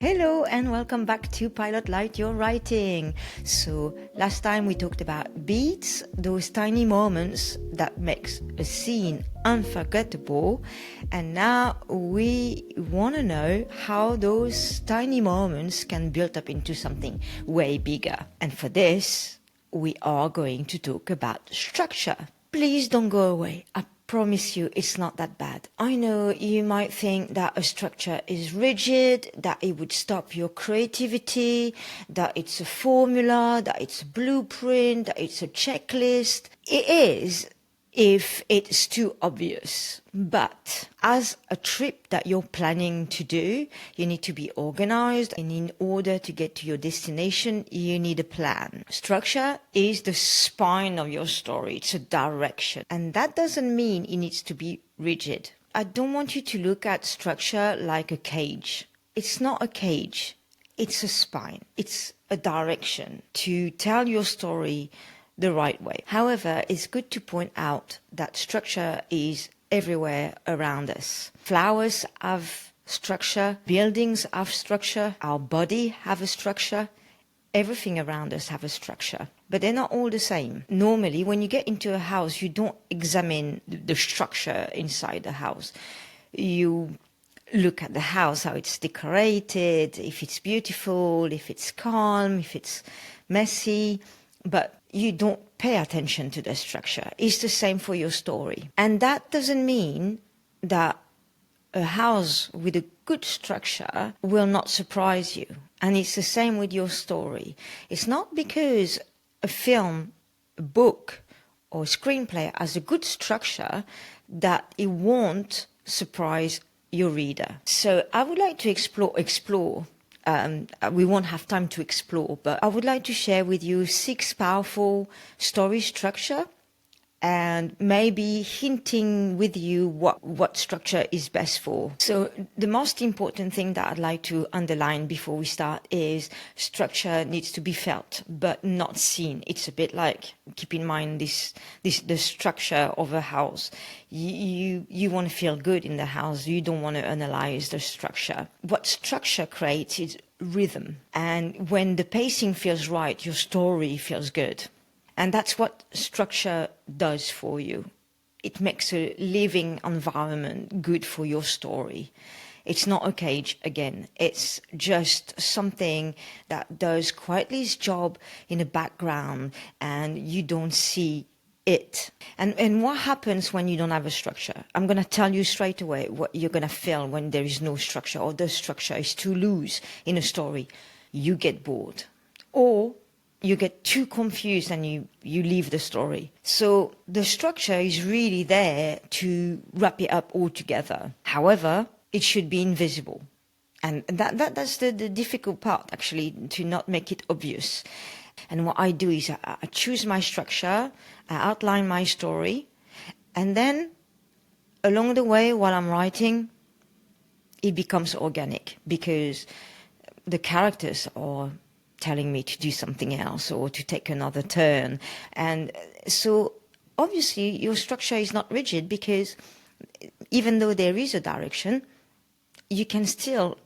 Hello and welcome back to Pilot Light Your Writing. So last time we talked about beats, those tiny moments that makes a scene unforgettable, and now we want to know how those tiny moments can build up into something way bigger. And for this, we are going to talk about structure. Please don't go away. I promise you it's not that bad. I know you might think that a structure is rigid, that it would stop your creativity, that it's a formula, that it's a blueprint, that it's a checklist. It is if it's too obvious. But as a trip that you're planning to do, you need to be organized, and in order to get to your destination, you need a plan. Structure is the spine of your story. It's a direction. And that doesn't mean it needs to be rigid. I don't want you to look at structure like a cage. It's not a cage. It's a spine. It's a direction to tell your story the right way. However, it's good to point out that structure is everywhere around us. Flowers have structure, buildings have structure, our body have a structure, everything around us have a structure. But they're not all the same. Normally, when you get into a house, you don't examine the structure inside the house. You look at the house, how it's decorated, if it's beautiful, if it's calm, if it's messy, but you don't pay attention to the structure. It's the same for your story. And that doesn't mean that a house with a good structure will not surprise you. And it's the same with your story. It's not because a film, a book, or a screenplay has a good structure that it won't surprise your reader. So I would like to explore. We won't have time to explore, but I would like to share with you 6 powerful story structure and maybe hinting with you what structure is best for. So the most important thing that I'd like to underline before we start is structure needs to be felt, but not seen. It's a bit like, keep in mind the structure of a house. You want to feel good in the house. You don't want to analyze the structure. What structure creates is rhythm. And when the pacing feels right, your story feels good. And that's what structure does for you. It makes a living environment good for your story. It's not a cage again. It's just something that does quietly its job in the background and you don't see it. And what happens when you don't have a structure? I'm going to tell you straight away what you're going to feel when there is no structure or the structure is too loose in a story. You get bored. Or you get too confused and you leave the story. So the structure is really there to wrap it up all together. However, it should be invisible. And that's the difficult part, actually, to not make it obvious. And what I do is I choose my structure, I outline my story, and then along the way while I'm writing, it becomes organic because the characters are telling me to do something else or to take another turn. And so obviously your structure is not rigid because even though there is a direction, you can still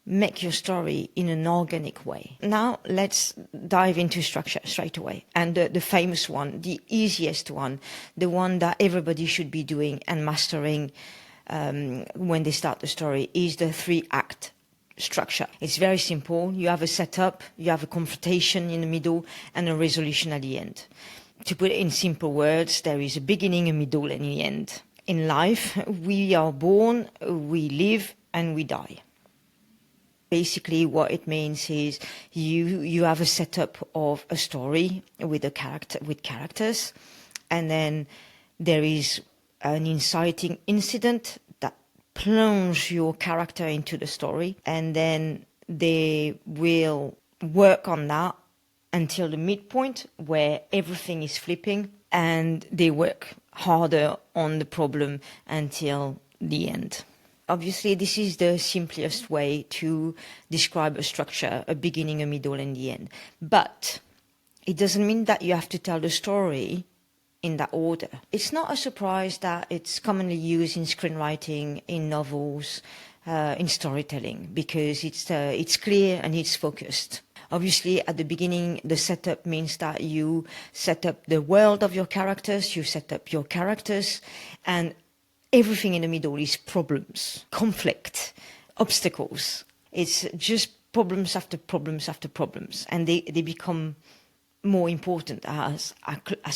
make your story in an organic way. Now let's dive into structure straight away. And the famous one, the easiest one, the one that everybody should be doing and mastering when they start the story is the 3-act structure. It's very simple. You have a setup, you have a confrontation in the middle, and a resolution at the end. To put it in simple words, there is a beginning, a middle, and the end. In life, we are born, we live, and we die. Basically, what it means is you have a setup of a story with characters, and then there is an inciting incident plunge your character into the story, and then they will work on that until the midpoint where everything is flipping, and they work harder on the problem until the end. Obviously, this is the simplest way to describe a structure, a beginning, a middle, and the end. But it doesn't mean that you have to tell the story in that order. It's not a surprise that it's commonly used in screenwriting, in novels, in storytelling because it's clear and it's focused. Obviously, at the beginning, the setup means that you set up the world of your characters, you set up your characters, and everything in the middle is problems, conflict, obstacles. It's just problems after problems after problems, and they become more important as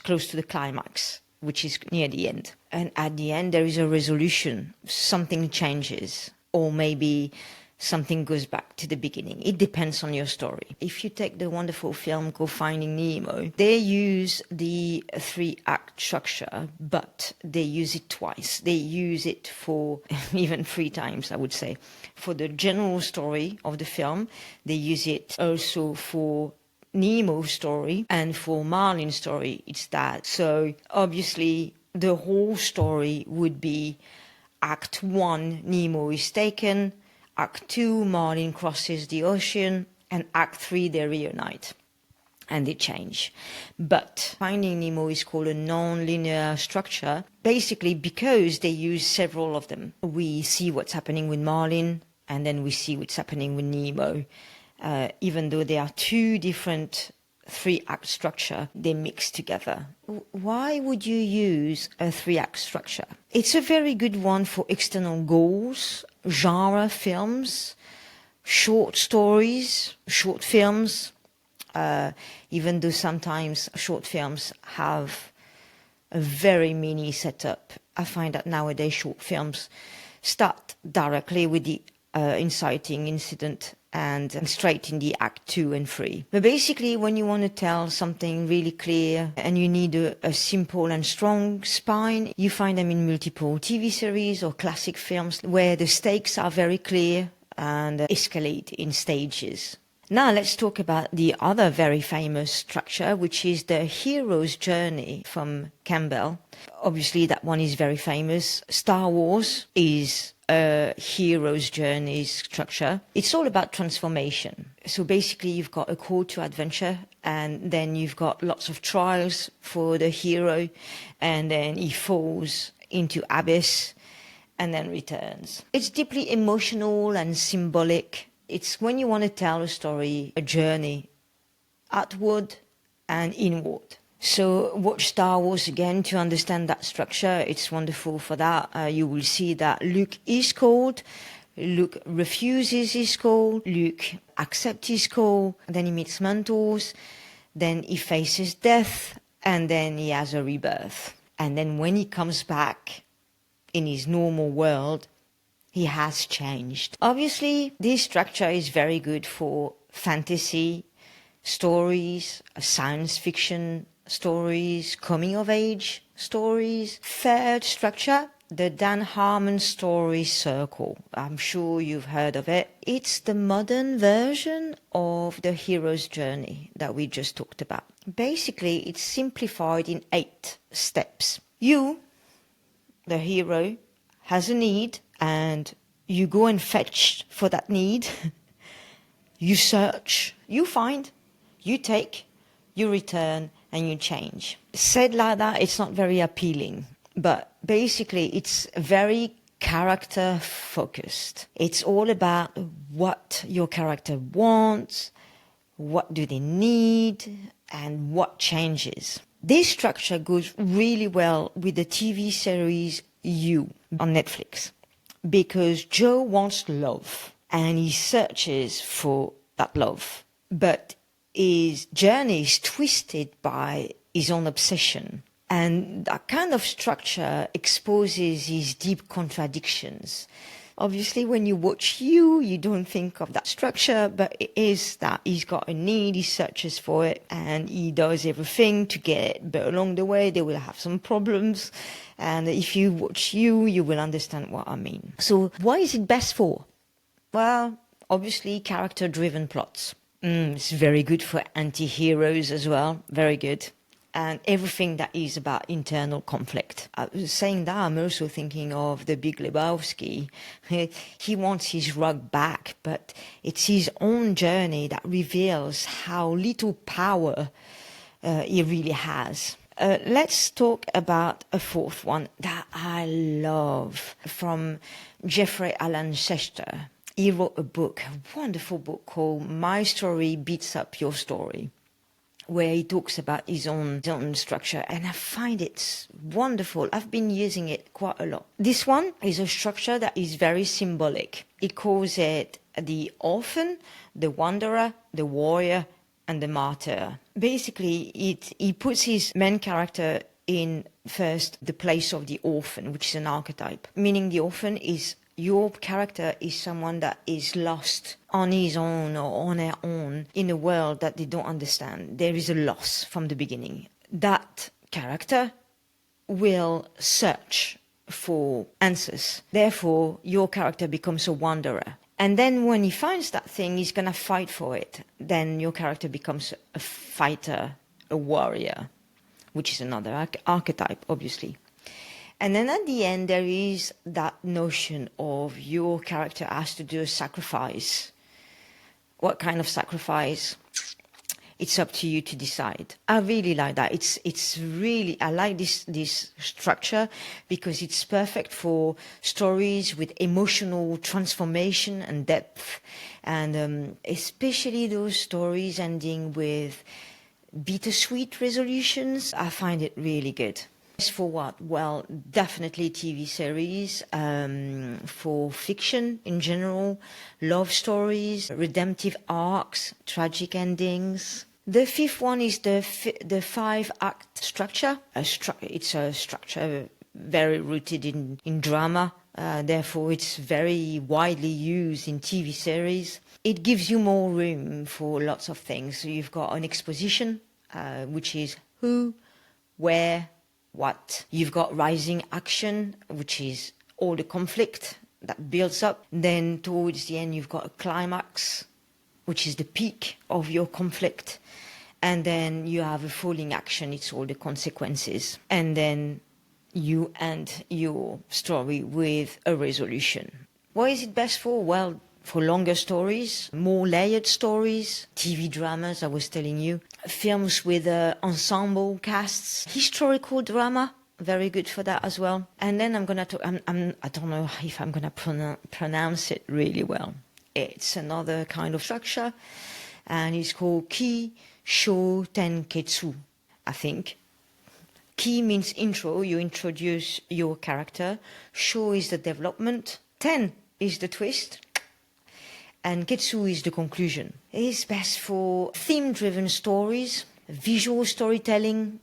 close to the climax, which is near the end. And at the end, there is a resolution. Something changes, or maybe something goes back to the beginning. It depends on your story. If you take the wonderful film called Finding Nemo, they use the 3-act structure, but they use it twice. They use it for even 3 times, I would say. For the general story of the film, they use it also for Nemo's story, and for Marlin's story, it's that. So obviously, the whole story would be Act 1, Nemo is taken, Act 2, Marlin crosses the ocean, and Act 3, they reunite. And they change. But Finding Nemo is called a non-linear structure, basically because they use several of them. We see what's happening with Marlin, and then we see what's happening with Nemo. Even though they are 2 different 3-act structure, they mix together. Why would you use a 3-act structure? It's a very good one for external goals, genre films, short stories, short films, even though sometimes short films have a very mini setup. I find that nowadays short films start directly with the inciting incident and straight in the Act 2 and 3. But basically, when you want to tell something really clear and you need a simple and strong spine, you find them in multiple TV series or classic films where the stakes are very clear and escalate in stages. Now let's talk about the other very famous structure, which is the hero's journey from Campbell. Obviously, that one is very famous. Star Wars is a hero's journey structure. It's all about transformation. So basically, you've got a call to adventure, and then you've got lots of trials for the hero, and then he falls into abyss and then returns. It's deeply emotional and symbolic. It's when you want to tell a story, a journey, outward and inward. So watch Star Wars again to understand that structure. It's wonderful for that. You will see that Luke is called, Luke refuses his call, Luke accepts his call, then he meets mentors, then he faces death, and then he has a rebirth. And then when he comes back in his normal world, he has changed. Obviously, this structure is very good for fantasy stories, science fiction stories, coming-of-age stories. Third structure, the Dan Harmon story circle. I'm sure you've heard of it. It's the modern version of the hero's journey that we just talked about. Basically, it's simplified in 8 steps. You, the hero, has a need, and you go and fetch for that need. You search, you find, you take, you return, and you change. Said like that, it's not very appealing, but basically it's very character focused. It's all about what your character wants, what do they need, and what changes. This structure goes really well with the TV series You on Netflix, because Joe wants love and he searches for that love, but his journey is twisted by his own obsession. And that kind of structure exposes his deep contradictions. Obviously, when you watch you don't think of that structure, but it is that he's got a need, he searches for it, and he does everything to get it. But along the way, they will have some problems. And if you watch you will understand what I mean. So what is it best for? Well, obviously, character-driven plots. It's very good for anti-heroes as well. Very good. And everything that is about internal conflict. I was saying that, I'm also thinking of The Big Lebowski. He wants his rug back, but it's his own journey that reveals how little power he really has. Let's talk about a fourth one that I love from Jeffrey Alan Chester. He wrote a wonderful book called My Story Beats Up Your Story, where he talks about his own structure, and I find it wonderful. I've been using it quite a lot. This one is a structure that is very symbolic. He calls it the orphan, the wanderer, the warrior, and the martyr. Basically, he puts his main character in first the place of the orphan, which is an archetype, meaning the orphan is your character is someone that is lost on his own or on her own in a world that they don't understand. There is a loss from the beginning. That character will search for answers. Therefore, your character becomes a wanderer. And then when he finds that thing, he's going to fight for it. Then your character becomes a fighter, a warrior, which is another archetype, obviously. And then at the end, there is that notion of your character has to do a sacrifice. What kind of sacrifice? It's up to you to decide. I really like that. It's really, I like this structure because it's perfect for stories with emotional transformation and depth. And especially those stories ending with bittersweet resolutions. I find it really good. For what? Well, definitely TV series, for fiction in general, love stories, redemptive arcs, tragic endings. The fifth one is the 5-act structure. It's a structure very rooted in drama. Therefore, it's very widely used in TV series. It gives you more room for lots of things. So you've got an exposition, which is who, where, what. You've got rising action, which is all the conflict that builds up. Then towards the end, you've got a climax, which is the peak of your conflict. And then you have a falling action, it's all the consequences. And then you end your story with a resolution. What is it best for? Well, for longer stories, more layered stories, TV dramas, I was telling you, films with ensemble casts, historical drama, very good for that as well. And then I'm going to talk, I don't know if I'm going to pronounce it really well. It's another kind of structure, and it's called Ki, Sho, Ten, Ketsu, I think. Ki means intro, you introduce your character. Sho is the development. Ten is the twist. And Ketsu is the conclusion. It's best for theme-driven stories, visual storytelling,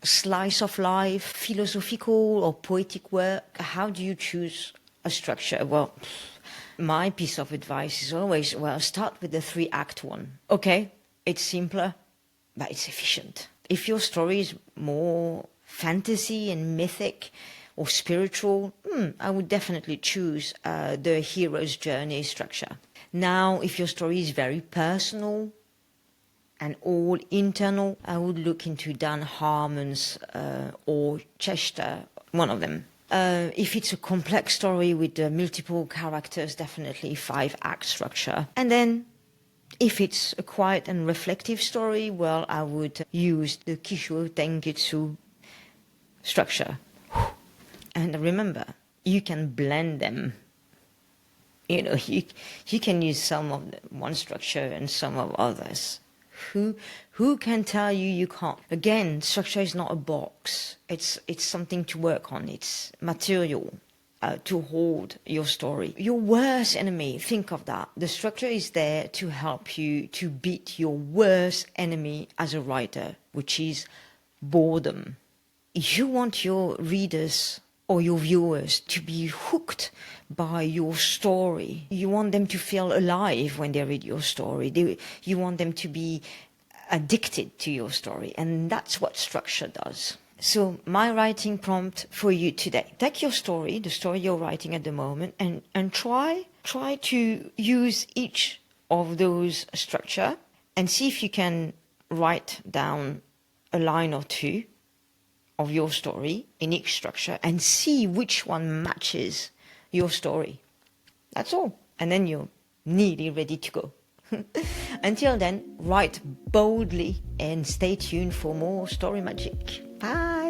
slice of life, philosophical or poetic work. How do you choose a structure? Well, my piece of advice is always, well, start with the 3-act one. Okay, it's simpler, but it's efficient. If your story is more fantasy and mythic or spiritual, I would definitely choose the hero's journey structure. Now, if your story is very personal and all internal, I would look into Dan Harmon's or Chester, one of them. If it's a complex story with multiple characters, definitely 5-act structure. And then if it's a quiet and reflective story, well, I would use the Kisho Tenketsu structure. And remember, you can blend them. You know, you can use some of one structure and some of others. Who can tell you can't? Again, structure is not a box. It's something to work on. It's material to hold your story. Your worst enemy, think of that. The structure is there to help you to beat your worst enemy as a writer, which is boredom. You want your readers or your viewers to be hooked by your story. You want them to feel alive when they read your story. You want them to be addicted to your story. And that's what structure does. So my writing prompt for you today. Take your story, the story you're writing at the moment, and try to use each of those structure and see if you can write down a line or two of your story in each structure and see which one matches your story. That's all. And then you're nearly ready to go. Until then, write boldly and stay tuned for more story magic. Bye.